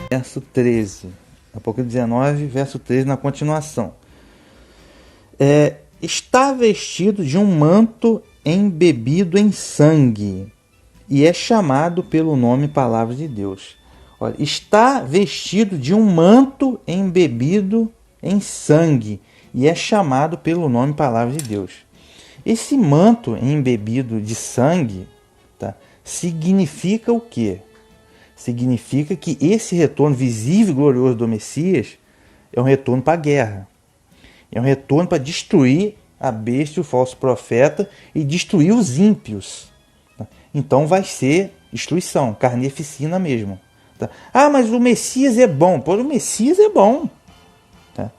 verso 13. Apocalipse 19, verso 13, na continuação. Está vestido de um manto embebido em sangue, e é chamado pelo nome Palavra de Deus. Olha, está vestido de um manto embebido em sangue, e é chamado pelo nome Palavra de Deus. Esse manto embebido de sangue, tá, significa o quê? Significa que esse retorno visível e glorioso do Messias é um retorno para a guerra. É um retorno para destruir a besta e o falso profeta e destruir os ímpios. Tá? Então vai ser destruição, carnificina mesmo. Tá? Ah, mas o Messias é bom. Pô, o Messias é bom. Tá?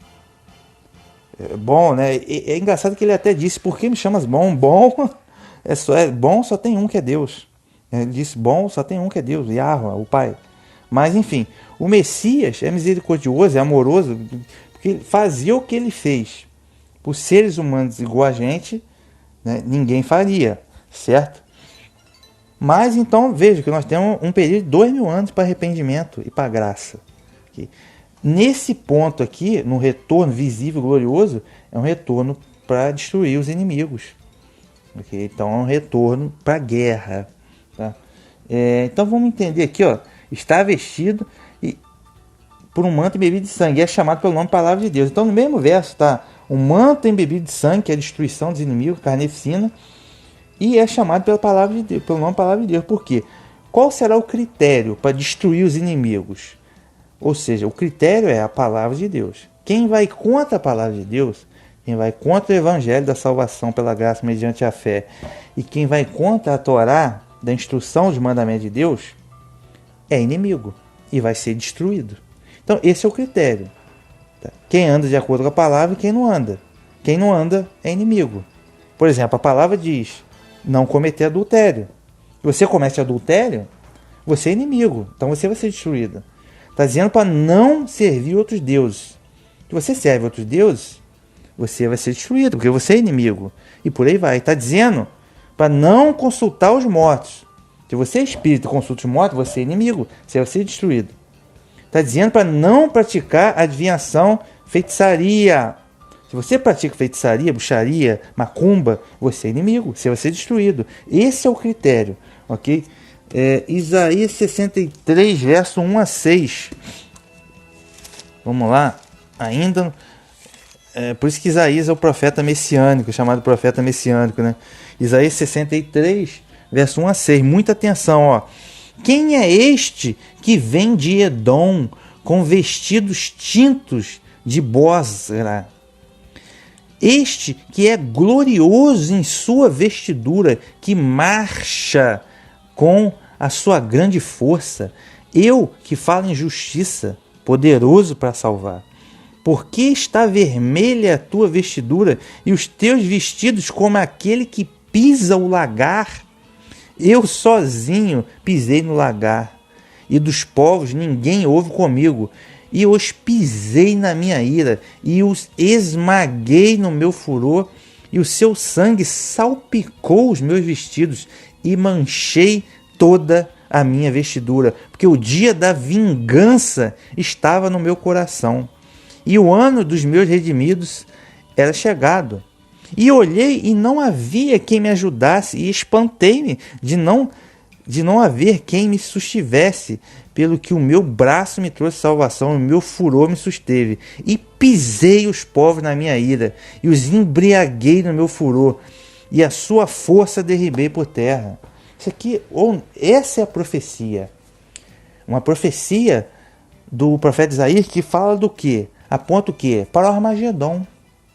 É bom, né? É engraçado que ele até disse, por que me chamas bom? Bom bom, só tem um que é Deus. Ele disse, bom, só tem um que é Deus, Yahweh, o Pai. Mas, enfim, o Messias é misericordioso, é amoroso, porque fazia o que ele fez. Por seres humanos igual a gente, né, ninguém faria, certo? Mas, então, veja que nós temos um período de 2000 anos para arrependimento e para graça. Okay? Nesse ponto aqui, no retorno visível e glorioso, é um retorno para destruir os inimigos. Okay? Então, é um retorno para a guerra. Tá? Então vamos entender aqui, ó, está vestido por um manto embebido de sangue, é chamado pelo nome Palavra de Deus. Então no mesmo verso está um manto embebido de sangue, que é a destruição dos inimigos, carnificina, e é chamado pela palavra de Deus, pelo nome Palavra de Deus. Por quê? Qual será o critério para destruir os inimigos? Ou seja, o critério é a Palavra de Deus. Quem vai contra a Palavra de Deus, quem vai contra o Evangelho da salvação pela graça mediante a fé, e quem vai contra a Torá, da instrução dos mandamentos de Deus, é inimigo e vai ser destruído. Então esse é o critério. Tá? Quem anda de acordo com a palavra e quem não anda. Quem não anda é inimigo. Por exemplo, a palavra diz, não cometer adultério. Se você comete adultério, você é inimigo. Então você vai ser destruído. Está dizendo para não servir outros deuses. Se você serve outros deuses, você vai ser destruído, porque você é inimigo. E por aí vai. Está dizendo para não consultar os mortos. Se você é espírito e consulta os mortos, você é inimigo, você vai ser destruído. Está dizendo para não praticar adivinhação, feitiçaria. Se você pratica feitiçaria, bruxaria, macumba, você é inimigo, você vai ser destruído. Esse é o critério, ok? Isaías 63, verso 1 a 6. Vamos lá, ainda... por isso que Isaías é o profeta messiânico, chamado profeta messiânico, né? Isaías 63, verso 1 a 6. Muita atenção, ó. Quem é este que vem de Edom com vestidos tintos de Bosra? Este que é glorioso em sua vestidura, que marcha com a sua grande força. Eu que falo em justiça, poderoso para salvar. Por que está vermelha a tua vestidura e os teus vestidos como aquele que pisa o lagar? Eu sozinho pisei no lagar, e dos povos ninguém houve comigo, e os pisei na minha ira, e os esmaguei no meu furor, e o seu sangue salpicou os meus vestidos, e manchei toda a minha vestidura, porque o dia da vingança estava no meu coração. E o ano dos meus redimidos era chegado. E olhei e não havia quem me ajudasse, e espantei-me de não haver quem me sustivesse, pelo que o meu braço me trouxe salvação, e o meu furor me susteve. E pisei os povos na minha ira, e os embriaguei no meu furor, e a sua força derribei por terra. Essa é a profecia. Uma profecia do profeta Isaías que fala do quê? Aponta o quê? Para o Armagedon,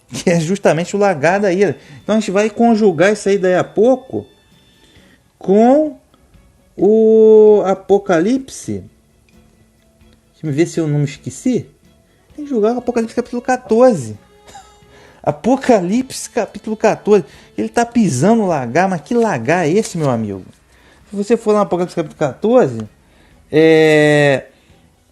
que é justamente o lagar da ira. Então a gente vai conjugar isso aí daí a pouco com o Apocalipse. Deixa eu ver se eu não me esqueci. Tem que julgar o Apocalipse capítulo 14. Apocalipse capítulo 14. Ele está pisando no lagar, mas que lagar é esse, meu amigo? Se você for lá no Apocalipse capítulo 14,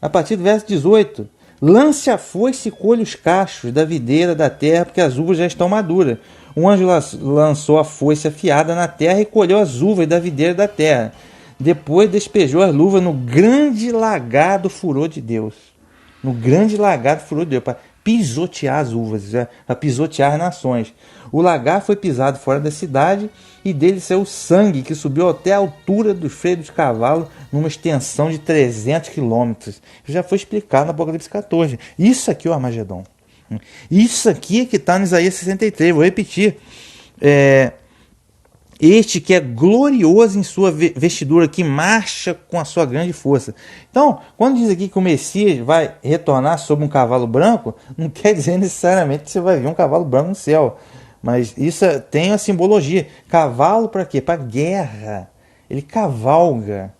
a partir do verso 18... Lance a foice e colhe os cachos da videira da terra, porque as uvas já estão maduras. Um anjo lançou a foice afiada na terra e colheu as uvas da videira da terra. Depois despejou as luvas no grande lagar do furor de Deus. No grande lagar do furor de Deus, para pisotear as uvas, para pisotear as nações. O lagar foi pisado fora da cidade e dele saiu sangue que subiu até a altura dos freios dos cavalos numa extensão de 300 quilômetros. Já foi explicado no Apocalipse 14. Isso aqui é o Armagedon. Isso aqui é que está no Isaías 63. Vou repetir. Este que é glorioso em sua vestidura, que marcha com a sua grande força. Então, quando diz aqui que o Messias vai retornar sobre um cavalo branco, não quer dizer necessariamente que você vai ver um cavalo branco no céu. Mas isso tem a simbologia. Cavalo para quê? Para guerra. Ele cavalga.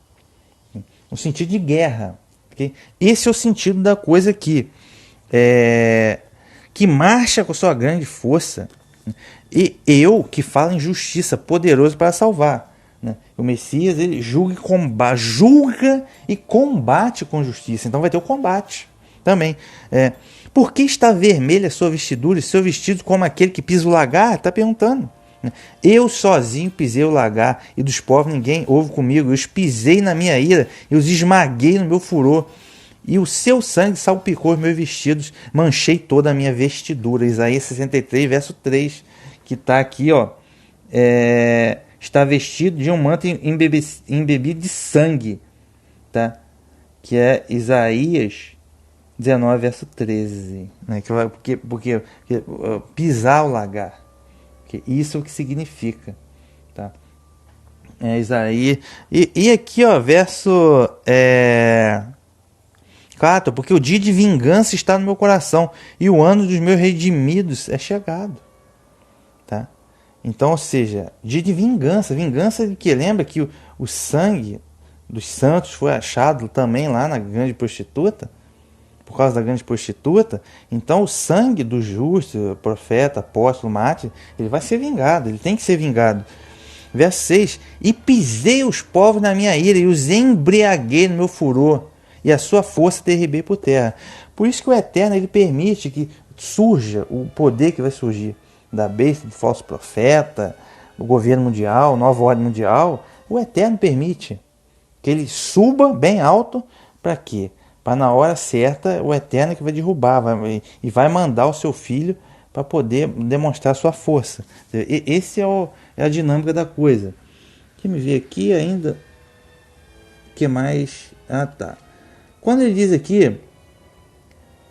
No sentido de guerra. Okay? Esse é o sentido da coisa aqui. Que marcha com sua grande força. E eu que falo em justiça, poderoso para salvar. Né? O Messias ele julga e combate com justiça. Então vai ter o combate também. Por que está vermelha a sua vestidura e seu vestido como aquele que pisa o lagar? Está perguntando. Eu sozinho pisei o lagar e dos povos ninguém houve comigo. Eu os pisei na minha ira e os esmaguei no meu furor. E o seu sangue salpicou os meus vestidos, manchei toda a minha vestidura. Isaías 63, verso 3, que está aqui, está vestido de um manto embebido de sangue, tá? Que é Isaías 19, verso 13, né? Porque pisar o lagar, que isso é o que significa, tá? Isaías, e aqui, verso 4, porque o dia de vingança está no meu coração e o ano dos meus redimidos é chegado. Tá? Então, ou seja, dia de vingança. Vingança de que? Lembra que o sangue dos santos foi achado também lá na grande prostituta? Por causa da grande prostituta? Então, o sangue do justo, profeta, apóstolo, mártir, ele vai ser vingado. Ele tem que ser vingado. Verso 6. E pisei os povos na minha ira e os embriaguei no meu furor. E a sua força derribei por terra. Por isso que o Eterno ele permite que surja o poder que vai surgir da besta, do falso profeta, do governo mundial, nova ordem mundial. O Eterno permite que ele suba bem alto. Para quê? Para na hora certa o Eterno que vai derrubar e vai mandar o seu filho para poder demonstrar sua força. Esse é a dinâmica da coisa. Deixa eu me ver aqui ainda. O que mais? Tá. Quando ele diz aqui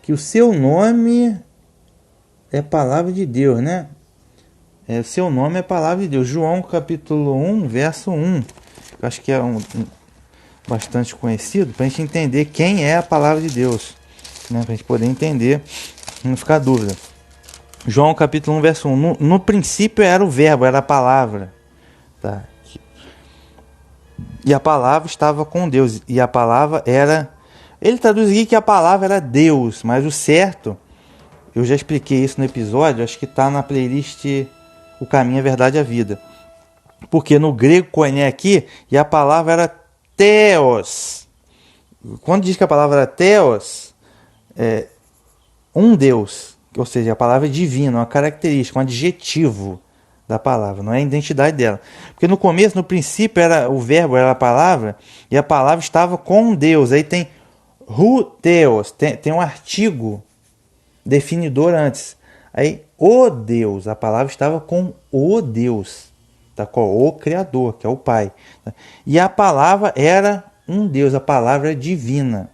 que o seu nome é palavra de Deus, né? O seu nome é palavra de Deus. João capítulo 1, verso 1. Eu acho que é bastante conhecido para a gente entender quem é a palavra de Deus. Né? Para a gente poder entender, não ficar dúvida. João capítulo 1, verso 1. No princípio era o verbo, era a palavra. Tá? E a palavra estava com Deus. E a palavra era... Ele traduz aqui que a palavra era Deus, mas o certo, eu já expliquei isso no episódio, acho que está na playlist O Caminho, a Verdade e a Vida. Porque no grego koiné aqui, e a palavra era Theos. Quando diz que a palavra era Theos, é um Deus, ou seja, a palavra é divina, uma característica, um adjetivo da palavra, não é a identidade dela. Porque no começo, no princípio, o verbo era a palavra, e a palavra estava com Deus. Aí tem Theos, tem um artigo definidor antes. Aí, o Deus, a palavra estava com o Deus, tá? Com o Criador, que é o Pai. Tá? E a palavra era um Deus, a palavra é divina.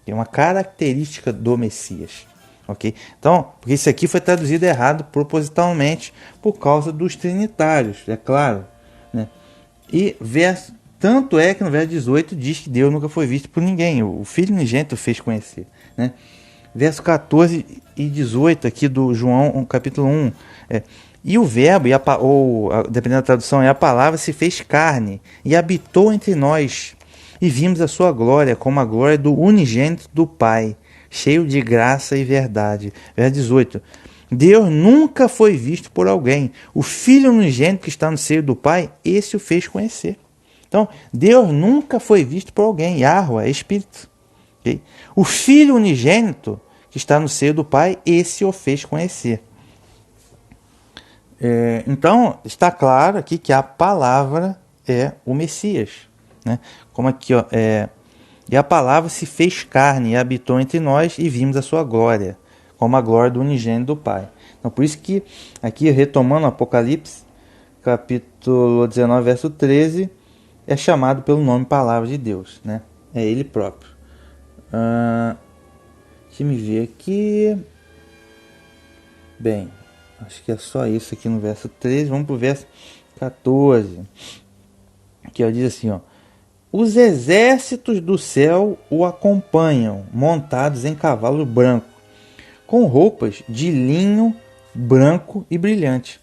É uma característica do Messias. Okay? Então, porque isso aqui foi traduzido errado propositalmente por causa dos trinitários, é claro. Né? E tanto é que no verso 18 diz que Deus nunca foi visto por ninguém. O Filho unigênito fez conhecer. Né? Verso 14 e 18 aqui do João, capítulo 1. E o verbo, dependendo da tradução, a palavra se fez carne e habitou entre nós. E vimos a sua glória como a glória do unigênito do Pai, cheio de graça e verdade. Verso 18. Deus nunca foi visto por alguém. O Filho unigênito que está no seio do Pai, esse o fez conhecer. Então, Deus nunca foi visto por alguém. Yahweh é Espírito. Okay? O Filho unigênito que está no seio do Pai, esse o fez conhecer. Então, está claro aqui que a palavra é o Messias. né? Como aqui, ó, e a palavra se fez carne e habitou entre nós e vimos a sua glória, como a glória do unigênito do Pai. Então, por isso que aqui, retomando Apocalipse, capítulo 19, verso 13, é chamado pelo nome palavra de Deus, né? É ele próprio. Deixa eu ver aqui. Bem, acho que é só isso aqui no verso 13. Vamos para o verso 14. Que diz assim, ó: os exércitos do céu o acompanham, montados em cavalo branco, com roupas de linho branco e brilhante.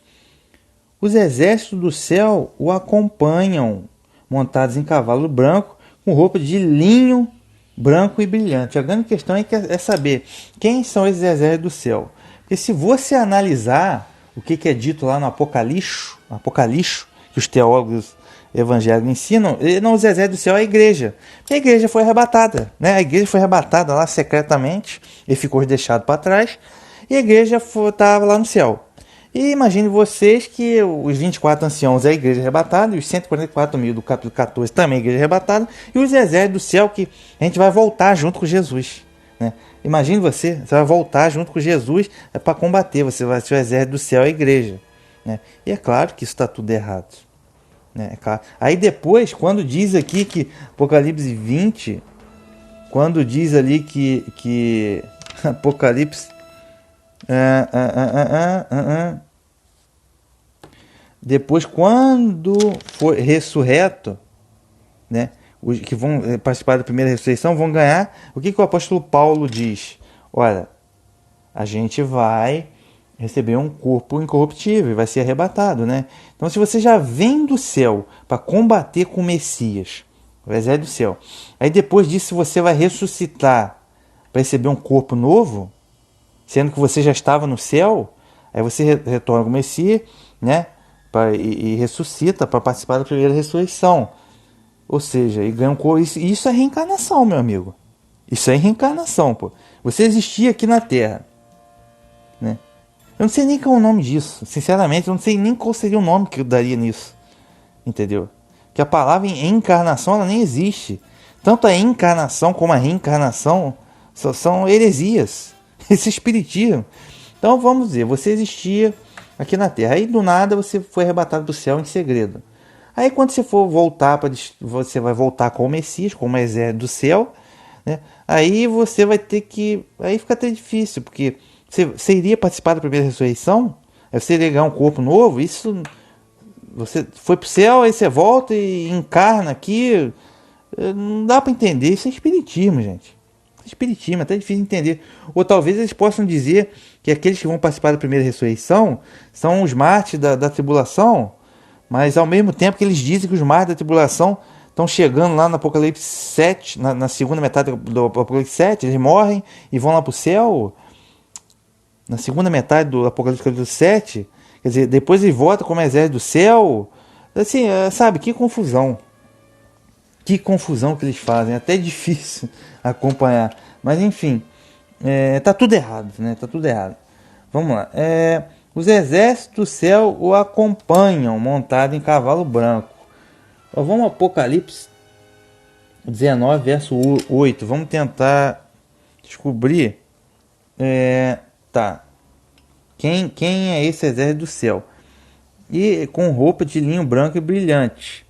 Os exércitos do céu o acompanham, montados em cavalo branco, com roupas de linho branco e brilhante. A grande questão é saber quem são esses exércitos do céu. Porque se você analisar o que é dito lá no Apocalipse, que os teólogos evangélicos ensinam, não, os exércitos do céu é a igreja. Porque a igreja foi arrebatada, né? A igreja foi arrebatada lá secretamente e ficou deixado para trás. E a igreja estava lá no céu. E imagine vocês que os 24 anciãos é a igreja arrebatada, e os 144 mil do capítulo 14 também é a igreja arrebatada, e os exércitos do céu que a gente vai voltar junto com Jesus, né? Imagine você vai voltar junto com Jesus para combater, você vai ser o exército do céu, a igreja, né? E é claro que isso está tudo errado, né? É claro. Aí depois, quando diz aqui que Apocalipse 20, quando diz ali que Apocalipse depois, quando for ressurreto, né, os que vão participar da primeira ressurreição vão ganhar. O que o apóstolo Paulo diz? Olha, a gente vai receber um corpo incorruptível, vai ser arrebatado, né? Então, se você já vem do céu para combater com o Messias, o exército do céu, aí depois disso você vai ressuscitar para receber um corpo novo, sendo que você já estava no céu, aí você retorna com o Messias, né? E ressuscita para participar da primeira ressurreição. Ou seja, e ganha um corpo. Isso é reencarnação, meu amigo. Isso é reencarnação, pô. Você existia aqui na Terra, né? Eu não sei nem qual é o nome disso. Sinceramente, eu não sei nem qual seria o nome que eu daria nisso. Entendeu? Que a palavra encarnação, ela nem existe. Tanto a encarnação como a reencarnação são heresias. Esse espiritismo. Então vamos dizer, você existia aqui na Terra. Aí do nada você foi arrebatado do céu em segredo. Aí quando você for voltar, você vai voltar com o Messias, com o exército do céu, né? Aí você vai ter que... Aí fica até difícil, porque você iria participar da primeira ressurreição, aí você iria ganhar um corpo novo, isso... Você foi pro céu, aí você volta e encarna aqui. Não dá para entender, isso é espiritismo, gente. Espiritismo, é até difícil de entender. Ou talvez eles possam dizer que aqueles que vão participar da primeira ressurreição são os mártires da tribulação, mas ao mesmo tempo que eles dizem que os mártires da tribulação estão chegando lá no Apocalipse 7, na segunda metade do Apocalipse 7, eles morrem e vão lá para o céu. Na segunda metade do Apocalipse capítulo 7, quer dizer, depois eles voltam como exército do céu. Assim, sabe, que confusão. Que confusão que eles fazem, é até difícil acompanhar. Mas enfim, tá tudo errado, né? Tá tudo errado. Vamos lá. Os exércitos do céu o acompanham, montado em cavalo branco. Vamos ao Apocalipse 19, verso 8. Vamos tentar descobrir quem é esse exército do céu. E com roupa de linho branco e brilhante.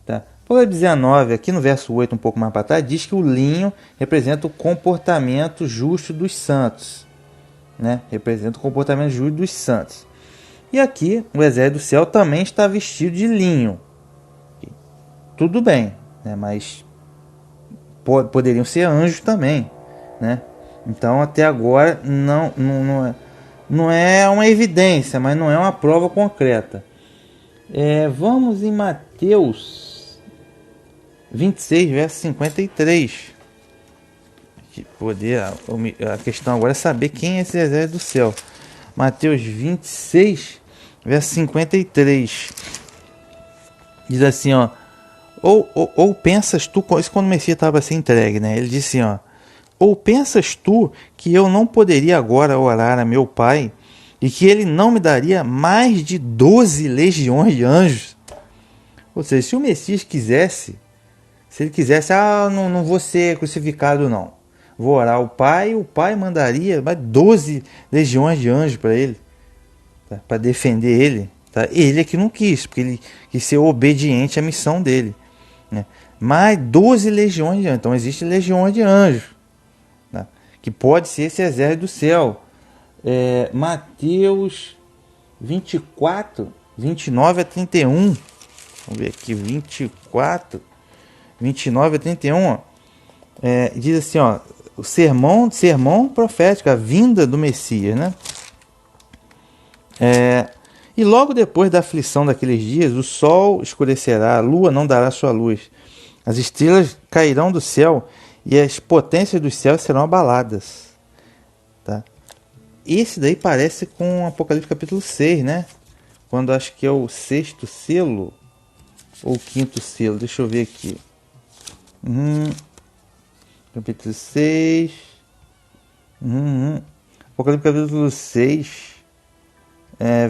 Tá? Apocalipse 19, aqui no verso 8, um pouco mais para trás, diz que o linho representa o comportamento justo dos santos. Né? Representa o comportamento justo dos santos. E aqui, o exército do céu também está vestido de linho. Tudo bem, né? Mas poderiam ser anjos também. Né? Então, até agora, não é uma evidência, mas não é uma prova concreta. Vamos em Mateus 26, verso 53. A questão agora é saber quem é esse exército do céu. Mateus 26, verso 53. Diz assim, ó. Ou pensas tu... Isso quando o Messias estava assim entregue, né? Ele disse assim, ó. Ou pensas tu que eu não poderia agora orar a meu Pai e que ele não me daria mais de 12 legiões de anjos? Ou seja, se o Messias quisesse, Se ele quisesse, não vou ser crucificado não. Vou orar ao Pai, o Pai mandaria 12 legiões de anjos para ele, tá? Para defender ele. Tá? Ele é que não quis, porque ele quis ser obediente à missão dele. Né? Mas 12 legiões de anjos. Então existe legiões de anjos. Tá? Que pode ser esse exército do céu. Mateus 24, 29 a 31. Vamos ver aqui, 24, 29 a 31. Ó. Diz assim, ó, o sermão profético, a vinda do Messias, né? E logo depois da aflição daqueles dias, o sol escurecerá, a lua não dará sua luz, as estrelas cairão do céu e as potências dos céus serão abaladas. Tá? Esse daí parece com Apocalipse capítulo 6, né? Quando acho que é o 6º selo ou o 5º selo, deixa eu ver aqui. Capítulo 6. Apocalipse capítulo 6,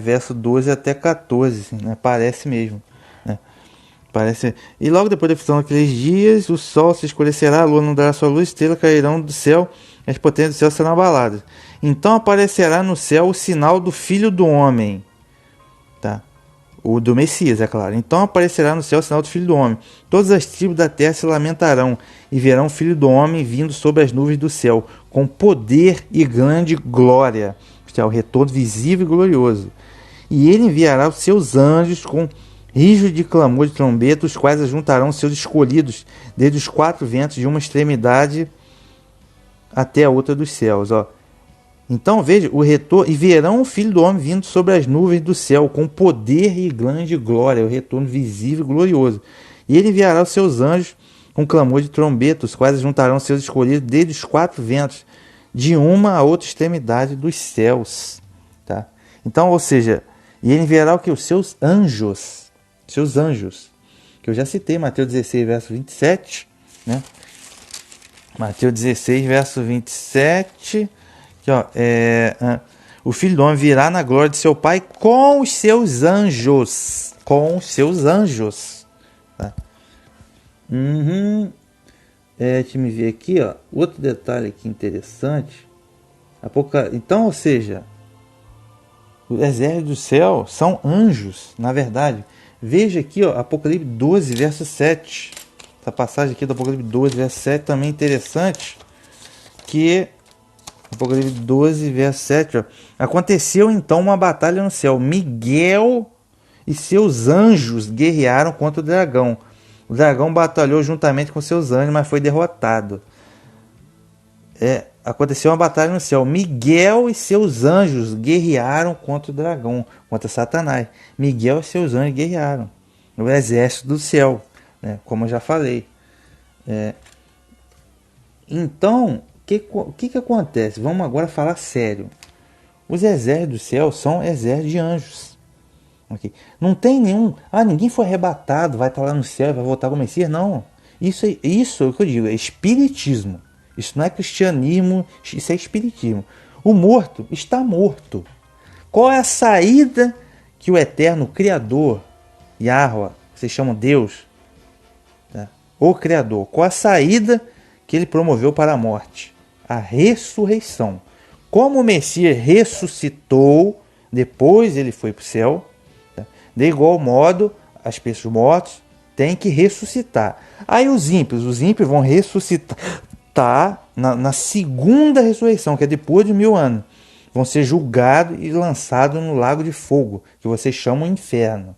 verso 12 até 14, assim, né? Parece mesmo. Né? Parece. E logo depois da aflição daqueles dias, o sol se escurecerá, a lua não dará sua luz, estrelas cairão do céu, as potências do céu serão abaladas. Então aparecerá no céu o sinal do Filho do Homem. Tá? O do Messias, é claro. Então aparecerá no céu o sinal do Filho do Homem. Todas as tribos da terra se lamentarão e verão o Filho do Homem vindo sobre as nuvens do céu, com poder e grande glória. Isto é, o retorno visível e glorioso. E ele enviará os seus anjos com rijo de clamor de trombeta, os quais ajuntarão os seus escolhidos desde os 4 ventos, de uma extremidade até a outra dos céus. Ó. Então veja, o retorno, e verão o Filho do Homem vindo sobre as nuvens do céu, com poder e grande glória, o retorno visível e glorioso. E ele enviará os seus anjos com clamor de trombeta, os quais juntarão os seus escolhidos desde os 4 ventos, de uma a outra extremidade dos céus. Tá? Então, ou seja, e ele enviará o que? Os seus anjos, que eu já citei, Mateus 16, verso 27, né? Mateus 16, verso 27... Aqui, ó, o Filho do Homem virá na glória de seu Pai com os seus anjos. Com os seus anjos. Tá? Deixa eu me ver aqui, ó. Outro detalhe aqui interessante. Então, ou seja, o exército do céu são anjos, na verdade. Veja aqui, ó, Apocalipse 12, verso 7. Essa passagem aqui do Apocalipse 12, verso 7 também é interessante. Que Apocalipse 12, verso 7. Ó. Aconteceu então uma batalha no céu. Miguel e seus anjos guerrearam contra o dragão. O dragão batalhou juntamente com seus anjos, mas foi derrotado. Aconteceu uma batalha no céu. Miguel e seus anjos guerrearam contra o dragão, contra Satanás. Miguel e seus anjos guerrearam. O exército do céu, né? Como eu já falei. Então, o que acontece? Vamos agora falar sério. Os exércitos do céu são exércitos de anjos. Okay? Não tem nenhum... ninguém foi arrebatado, vai estar lá no céu, vai voltar com o Messias. Não. Isso é o que eu digo, é espiritismo. Isso não é cristianismo, isso é espiritismo. O morto está morto. Qual é a saída que o eterno Criador, Yahweh, vocês chamam Deus, tá? O Criador, qual a saída que ele promoveu para a morte? A ressurreição. Como o Messias ressuscitou, depois ele foi para o céu, tá? De igual modo, as pessoas mortas têm que ressuscitar. Aí os ímpios vão ressuscitar na segunda ressurreição, que é depois de 1000 anos. Vão ser julgados e lançados no lago de fogo, que vocês chamam inferno.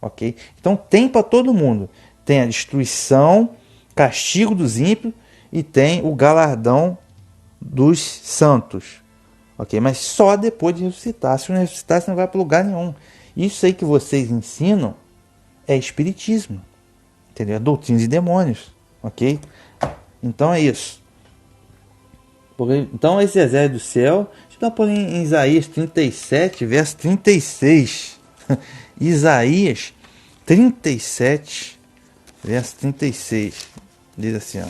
Okay? Então tem para todo mundo. Tem a destruição, castigo dos ímpios e tem o galardão dos santos. Okay? Mas só depois de ressuscitar. Se não ressuscitar, você não vai para lugar nenhum. Isso aí que vocês ensinam é espiritismo. Entendeu? É doutrina de demônios. Ok? Então é isso. Então esse exército do céu, deixa eu dar por em Isaías 37, verso 36. Isaías 37, verso 36. Diz assim, ó.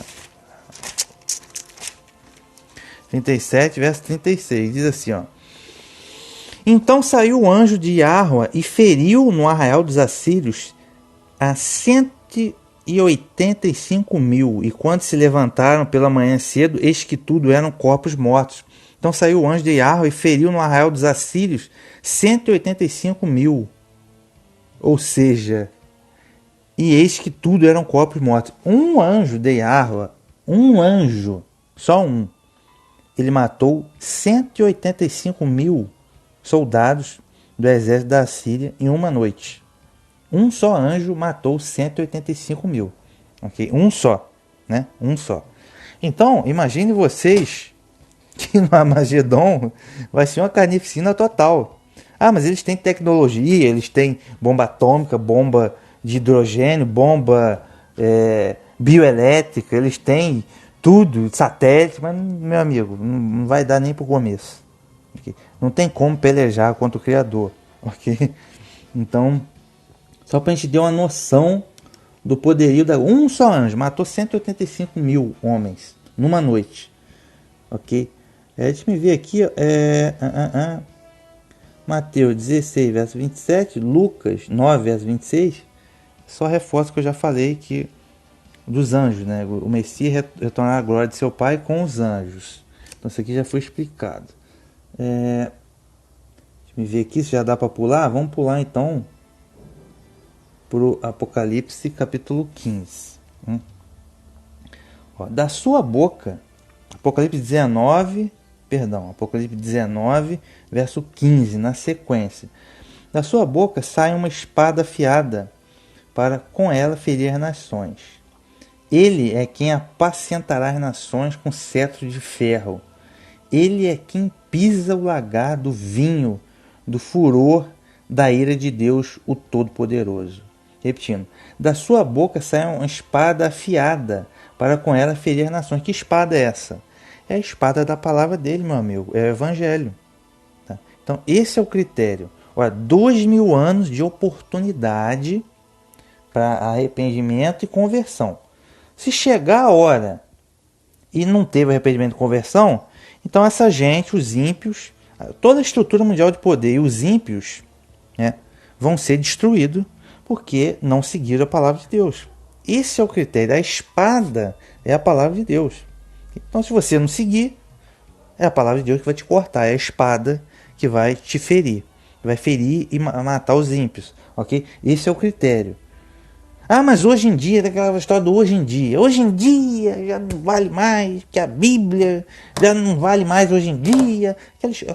37, verso 36. Diz assim, ó. Então saiu o anjo de Yahweh e feriu no arraial dos assírios a 185.000. E quando se levantaram pela manhã cedo, eis que tudo eram corpos mortos. Então saiu o anjo de Yahweh e feriu no arraial dos assírios 185.000. Ou seja, e eis que tudo eram corpos mortos. Um anjo de Yahweh, um anjo, só um, ele matou 185.000 soldados do exército da Síria em uma noite. Um só anjo matou 185.000. Okay? Um só. Né? Um só. Então, imagine vocês que no Armagedon vai ser uma carnificina total. Ah, mas eles têm tecnologia, eles têm bomba atômica, bomba de hidrogênio, bomba bioelétrica, eles têm tudo, satélite, mas, meu amigo, não vai dar nem para o começo. Okay? Não tem como pelejar contra o Criador. Okay? Então, só para a gente ter uma noção do poderio da... Um só anjo matou 185.000 homens numa noite. Ok? Deixa eu ver aqui. Mateus 16, verso 27. Lucas 9, verso 26. Só reforço que eu já falei que dos anjos, né? O Messias retornará à glória de seu Pai com os anjos. Então isso aqui já foi explicado. Deixa eu ver aqui se já dá para pular. Vamos pular então para o Apocalipse capítulo 15. Da sua boca, Apocalipse 19, verso 15, na sequência. Da sua boca sai uma espada afiada, para com ela ferir as nações. Ele é quem apacentará as nações com cetro de ferro. Ele é quem pisa o lagar do vinho, do furor da ira de Deus, o Todo-Poderoso. Repetindo, da sua boca sai uma espada afiada, para com ela ferir as nações. Que espada é essa? É a espada da palavra dele, meu amigo. É o Evangelho. Tá? Então, esse é o critério. Olha, 2.000 anos de oportunidade para arrependimento e conversão. Se chegar a hora e não teve arrependimento e conversão, então essa gente, os ímpios, toda a estrutura mundial de poder e os ímpios, né, vão ser destruídos porque não seguiram a palavra de Deus. Esse é o critério. A espada é a palavra de Deus. Então, se você não seguir, é a palavra de Deus que vai te cortar. É a espada que vai te ferir. Vai ferir e matar os ímpios. Ok? Esse é o critério. Ah, mas hoje em dia, daquela história do hoje em dia. Hoje em dia já não vale mais, que a Bíblia já não vale mais hoje em dia.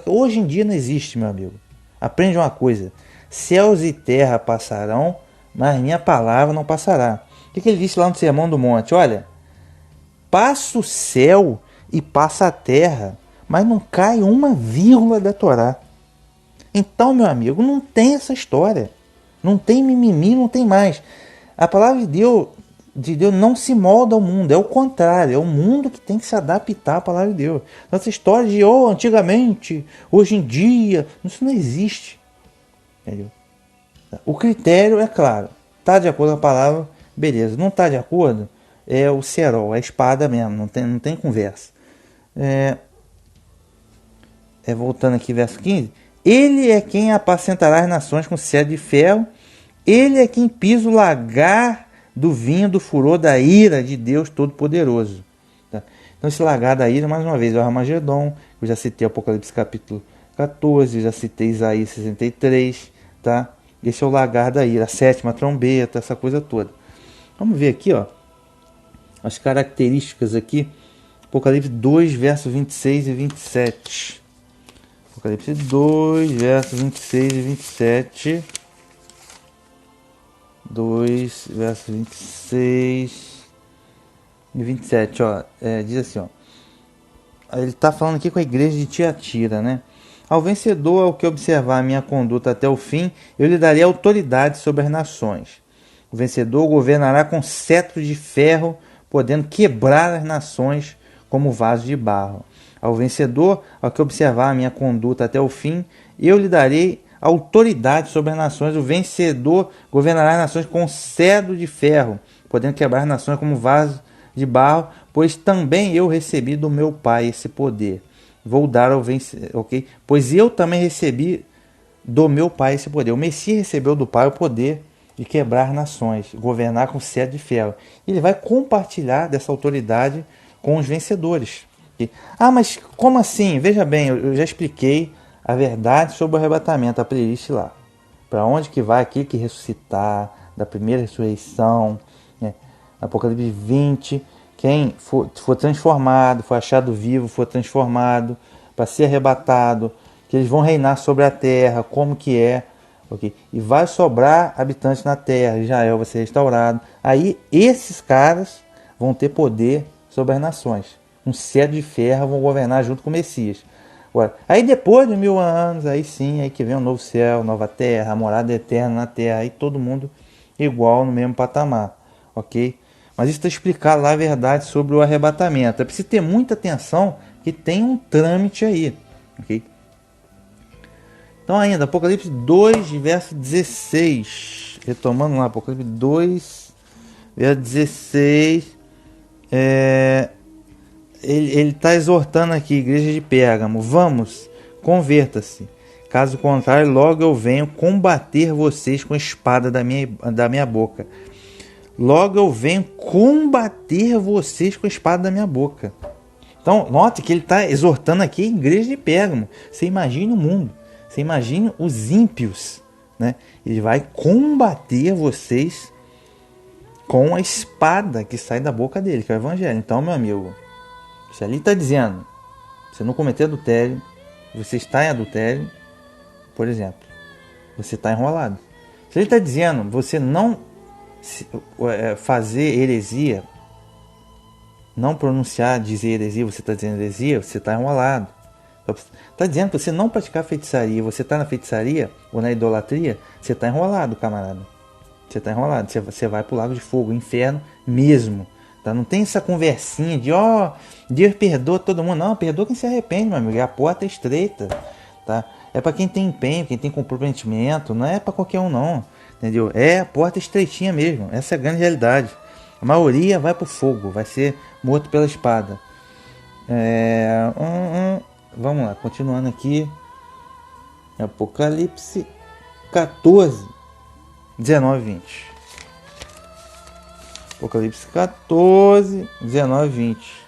Hoje em dia não existe, meu amigo. Aprende uma coisa. Céus e terra passarão, mas minha palavra não passará. O que ele disse lá no Sermão do Monte? Olha, passa o céu e passa a terra, mas não cai uma vírgula da Torá. Então, meu amigo, não tem essa história. Não tem mimimi, não tem mais. A palavra de Deus não se molda ao mundo, é o contrário, é o mundo que tem que se adaptar à palavra de Deus. Essa história de antigamente, hoje em dia, isso não existe. Entendeu? O critério é claro, está de acordo com a palavra, beleza. Não está de acordo, é o cerol, é a espada mesmo, não tem conversa. Voltando aqui, verso 15. Ele é quem apacentará as nações com cetro de ferro. Ele é quem pisa o lagar do vinho do furor da ira de Deus Todo-Poderoso. Tá? Então esse lagar da ira, mais uma vez, é o Armagedon. Eu já citei Apocalipse capítulo 14, já citei Isaías 63. Tá? Esse é o lagar da ira, a sétima trombeta, essa coisa toda. Vamos ver aqui, ó, as características aqui. Apocalipse 2, versos 26 e 27. Apocalipse 2, versos 26 e 27. 2, versos 26 e 27, ó, diz assim, ó, ele está falando aqui com a igreja de Tiatira, né? Ao vencedor, ao que observar a minha conduta até o fim, eu lhe darei autoridade sobre as nações. O vencedor governará com cetro de ferro, podendo quebrar as nações como vaso de barro. Ao vencedor, ao que observar a minha conduta até o fim, eu lhe darei autoridade sobre as nações. O vencedor governará as nações com cetro de ferro, podendo quebrar as nações como vaso de barro, pois também eu recebi do meu Pai esse poder. Vou dar ao vencedor, ok? Pois eu também recebi do meu Pai esse poder. O Messias recebeu do Pai o poder de quebrar nações, governar com cetro de ferro. Ele vai compartilhar dessa autoridade com os vencedores. Mas como assim? Veja bem, eu já expliquei a verdade sobre o arrebatamento, a playlist lá. Para onde que vai aquele que ressuscitar, da primeira ressurreição, né? Apocalipse 20, quem for transformado, for achado vivo, for transformado, para ser arrebatado, que eles vão reinar sobre a terra, como que é, okay? E vai sobrar habitantes na terra, Israel vai ser restaurado. Aí esses caras vão ter poder sobre as nações. Um cetro de ferro, vão governar junto com o Messias. Agora, aí depois de 1000 anos, aí sim, aí que vem um novo céu, nova terra, a morada eterna na terra, aí todo mundo igual no mesmo patamar, ok? Mas isso está explicado lá a verdade sobre o arrebatamento. É preciso ter muita atenção que tem um trâmite aí, ok? Então ainda, Apocalipse 2, verso 16, retomando lá, Apocalipse 2, verso 16, ele está exortando aqui, igreja de Pérgamo, vamos, converta-se, caso contrário, logo eu venho combater vocês com a espada da minha boca. Logo eu venho combater vocês com a espada da minha boca. Então, note que ele está exortando aqui a igreja de Pérgamo. Você imagine o mundo, você imagine os ímpios, né? Ele vai combater vocês com a espada que sai da boca dele, que é o evangelho. Então, meu amigo, se ali está dizendo, você não cometer adultério, você está em adultério, por exemplo, você está enrolado. Se ele está dizendo, você não fazer heresia, não pronunciar, dizer heresia, você está dizendo heresia, você está enrolado. Está dizendo que você não praticar feitiçaria, você está na feitiçaria ou na idolatria, você está enrolado, camarada. Você está enrolado, você vai para o lago de fogo, inferno mesmo. Tá? Não tem essa conversinha de Deus perdoa todo mundo. Não, perdoa quem se arrepende, meu amigo. A porta é estreita. Tá? É para quem tem empenho, quem tem comprometimento, não é para qualquer um não. Entendeu? É a porta estreitinha mesmo. Essa é a grande realidade. A maioria vai para o fogo, vai ser morto pela espada. Vamos lá, continuando aqui. Apocalipse 14, 19 e 20. Apocalipse 14, 19 e 20.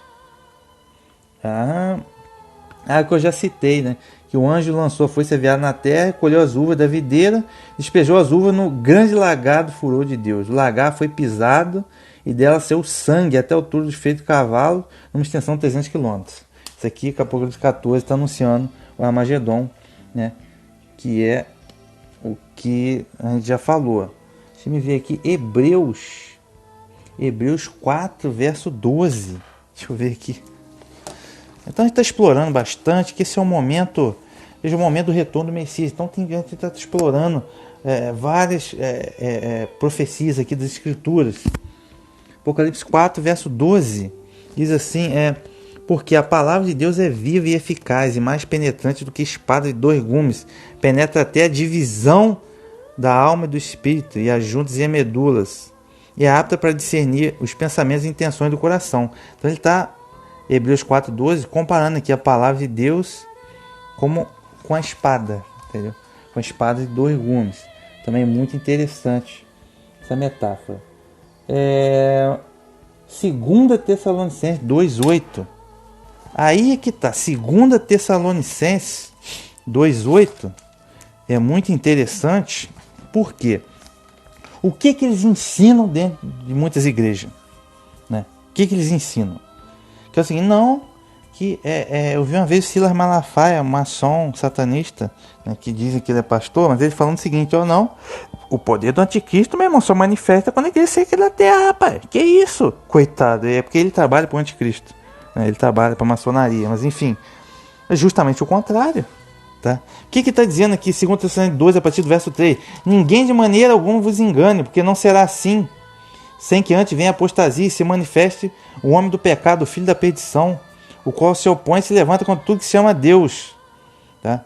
Que eu já citei, né? Que o anjo lançou a foice afiada na terra, colheu as uvas da videira, despejou as uvas no grande lagar do furor de Deus. O lagar foi pisado e dela saiu sangue até a altura dos feitos de cavalo, numa extensão de 300 km. Isso aqui, Apocalipse 14, está anunciando o Armagedon, né? Que é o que a gente já falou. Deixa eu ver aqui, Hebreus 4, verso 12. Deixa eu ver aqui. Então a gente está explorando bastante, que esse é o momento, veja, o momento do retorno do Messias. Então a gente está explorando várias profecias aqui das Escrituras. Apocalipse 4, verso 12, diz assim, porque a palavra de Deus é viva e eficaz e mais penetrante do que espada de 2 gumes, penetra até a divisão da alma e do espírito e as juntas e as medulas, e é apta para discernir os pensamentos e intenções do coração. Então ele está, Hebreus 4,12, comparando aqui a palavra de Deus como com a espada, entendeu? Com a espada de 2 gumes. Também é muito interessante essa metáfora. 2 Tessalonicenses 2,8. Aí é que tá. 2 Tessalonicenses 2,8 é muito interessante. Por quê? O que eles ensinam dentro de muitas igrejas? Né? O que eles ensinam? Que é o seguinte, eu vi uma vez o Silas Malafaia, maçom, satanista, né, que dizem que ele é pastor, mas ele falando o seguinte, o poder do anticristo, meu irmão, só manifesta quando a igreja sai aqui da terra, rapaz. Que isso? Coitado, é porque ele trabalha para o anticristo, né? Ele trabalha para a maçonaria, mas enfim, é justamente o contrário. Tá? O que está dizendo aqui, 2 Tessalonicenses 2, a partir do verso 3? Ninguém de maneira alguma vos engane, porque não será assim, sem que antes venha a apostasia e se manifeste o homem do pecado, o filho da perdição, o qual se opõe e se levanta contra tudo que se chama Deus. Tá?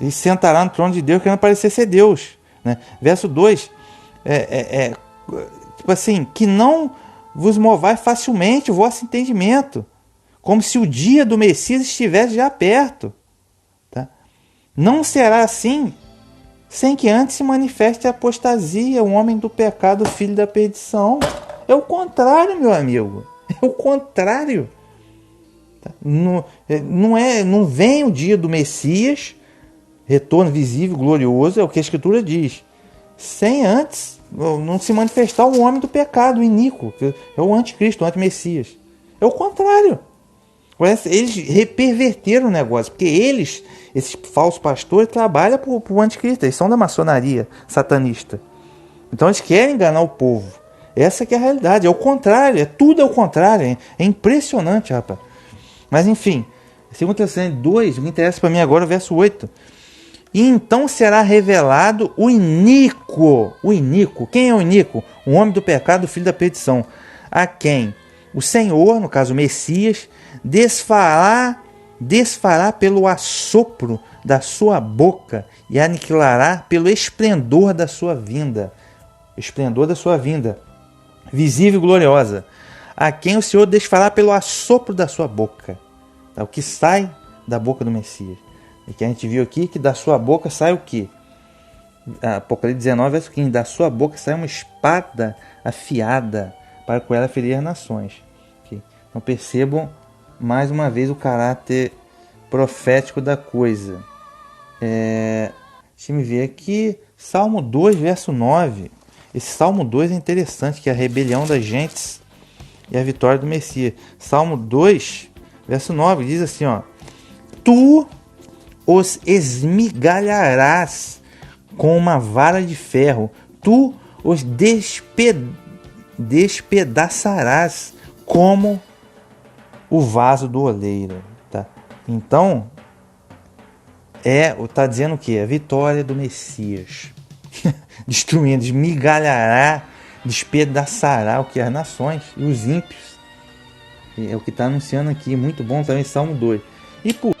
E sentará no trono de Deus, querendo parecer ser Deus. Né? Verso 2, tipo assim, que não vos movai facilmente o vosso entendimento, como se o dia do Messias estivesse já perto. Tá? Não será assim, sem que antes se manifeste a apostasia, o homem do pecado, o filho da perdição. É o contrário, meu amigo. É o contrário. Não vem o dia do Messias, retorno visível, glorioso, é o que a Escritura diz, sem antes não se manifestar o homem do pecado, o iníquo, que é o anticristo, o antimessias. É o contrário. Eles reperverteram o negócio, porque eles, esses falsos pastores, trabalham para o anticristo, eles são da maçonaria satanista. Então eles querem enganar o povo. Essa que é a realidade, é o contrário, tudo é o contrário, é impressionante, rapaz. Mas enfim, 2 Tessalonicenses 2, o que interessa para mim agora é o verso 8. E então será revelado o iníquo. O iníquo. Quem é o iníquo? O homem do pecado, o filho da perdição. A quem o Senhor, no caso o Messias, desfará pelo assopro da sua boca e aniquilará pelo esplendor da sua vinda. Esplendor da sua vinda. Visível e gloriosa. A quem o Senhor desfará pelo assopro da sua boca. É o que sai da boca do Messias. E que a gente viu aqui que da sua boca sai o quê? Apocalipse 19, verso 15. Da sua boca sai uma espada afiada para com ela ferir as nações. Okay? Então percebam mais uma vez o caráter profético da coisa. Deixa eu ver aqui. Salmo 2, verso 9. Esse Salmo 2 é interessante, que é a rebelião das gentes e a vitória do Messias. Salmo 2, verso 9, diz assim, ó. Tu os esmigalharás com uma vara de ferro. Tu os despedaçarás como o vaso do oleiro. Tá? Então, está dizendo o quê? A vitória do Messias. Destruindo, esmigalhará, despedaçará o que? As nações e os ímpios. É o que está anunciando aqui. Muito bom também, Salmo 2. E por